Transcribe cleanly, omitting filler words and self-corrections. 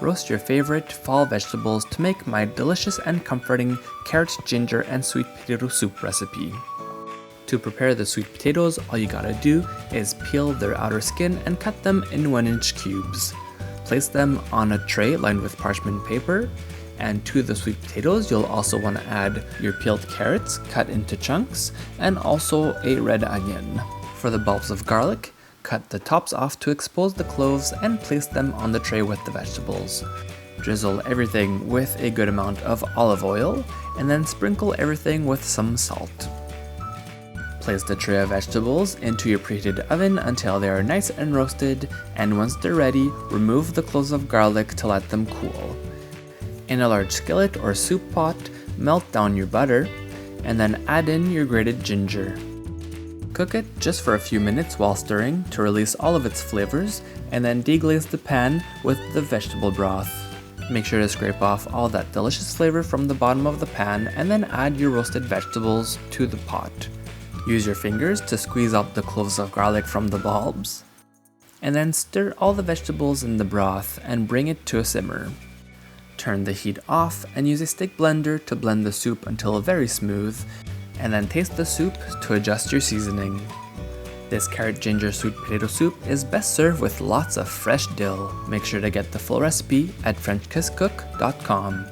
roast your favorite fall vegetables to make my delicious and comforting carrot, ginger, and sweet potato soup recipe. To prepare the sweet potatoes, all you gotta do is peel their outer skin and cut them in 1-inch cubes. Place them on a tray lined with parchment paper, and to the sweet potatoes you'll also want to add your peeled carrots cut into chunks and also a red onion. For the bulbs of garlic, cut the tops off to expose the cloves and place them on the tray with the vegetables. Drizzle everything with a good amount of olive oil and then sprinkle everything with some salt. Place the tray of vegetables into your preheated oven until they are nice and roasted, and once they're ready, remove the cloves of garlic to let them cool. In a large skillet or soup pot, melt down your butter, and then add in your grated ginger. Cook it just for a few minutes while stirring to release all of its flavors, and then deglaze the pan with the vegetable broth. Make sure to scrape off all that delicious flavor from the bottom of the pan and then add your roasted vegetables to the pot. Use your fingers to squeeze out the cloves of garlic from the bulbs, and then stir all the vegetables in the broth and bring it to a simmer. Turn the heat off and use a stick blender to blend the soup until very smooth, and then taste the soup to adjust your seasoning. This carrot ginger sweet potato soup is best served with lots of fresh dill. Make sure to get the full recipe at FrenchKissCook.com.